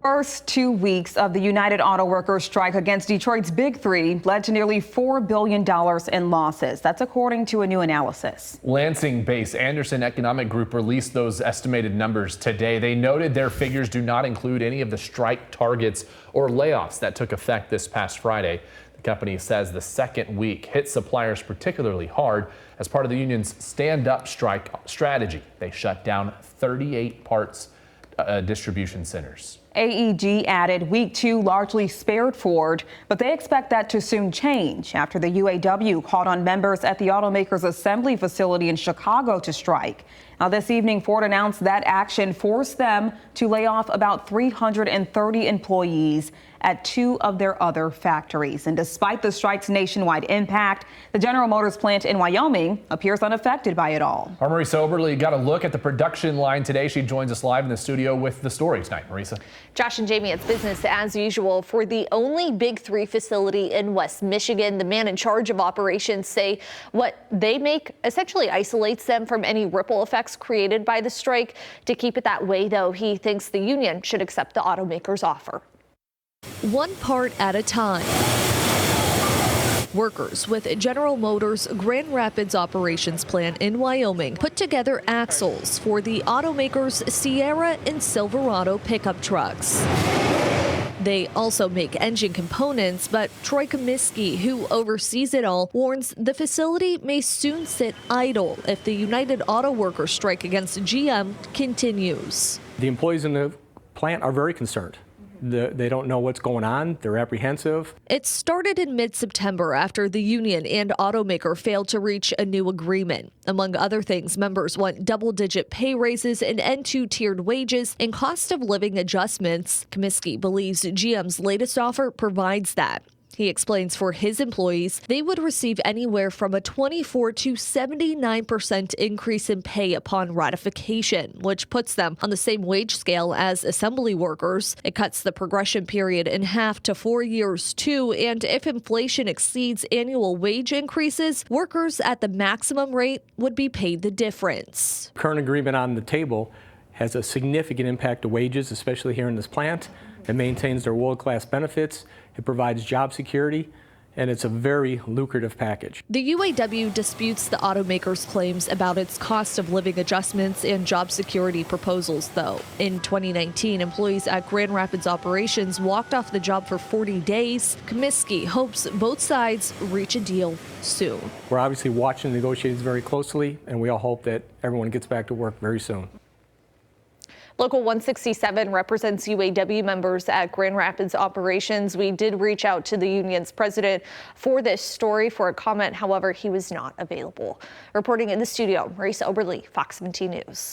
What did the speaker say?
First 2 weeks of the United Auto Workers strike against Detroit's Big Three led to nearly $4 billion in losses. That's according to a new analysis. Lansing-based Anderson Economic Group released those estimated numbers today. They noted their figures do not include any of the strike targets or layoffs that took effect this past Friday. The company says the second week hit suppliers particularly hard as part of the union's stand-up strike strategy. They shut down 38 parts distribution centers. AEG added week 2 largely spared Ford, but they expect that to soon change after the UAW called on members at the automaker's assembly facility in Chicago to strike. Now, this evening, Ford announced that action forced them to lay off about 330 employees at 2 of their other factories. And despite the strike's nationwide impact, the General Motors plant in Wyoming appears unaffected by it all. Our Marisa Oberly got a look at the production line today. She joins us live in the studio with the story tonight. Marisa. Josh and Jamie, it's business as usual for the only Big Three facility in West Michigan. The man in charge of operations say what they make essentially isolates them from any ripple effects created by the strike. To keep it that way, though, he thinks the union should accept the automaker's offer. One part at a time. Workers with General Motors' Grand Rapids operations plant in Wyoming put together axles for the automaker's Sierra and Silverado pickup trucks. They also make engine components, but Troy Comiskey, who oversees it all, warns the facility may soon sit idle if the United Auto Workers strike against GM continues. The employees in the plant are very concerned. They don't know what's going on. They're apprehensive. It started in mid-September after the union and automaker failed to reach a new agreement. Among other things, members want double-digit pay raises and end to tiered wages and cost of living adjustments. Comiskey believes GM's latest offer provides that. He explains for his employees, they would receive anywhere from a 24 to 79% increase in pay upon ratification, which puts them on the same wage scale as assembly workers. It cuts the progression period in half to 4 years, too. And if inflation exceeds annual wage increases, workers at the maximum rate would be paid the difference. Current agreement on the table has a significant impact to wages, especially here in this plant. It maintains their world-class benefits. It provides job security, and it's a very lucrative package. The UAW disputes the automaker's claims about its cost of living adjustments and job security proposals, though. In 2019, employees at Grand Rapids operations walked off the job for 40 days. Comiskey hopes both sides reach a deal soon. We're obviously watching the negotiations very closely, and we all hope that everyone gets back to work very soon. Local 167 represents UAW members at Grand Rapids operations. We did reach out to the union's president for this story for a comment. However, he was not available. Reporting in the studio, Marisa Oberly, Fox 17 News.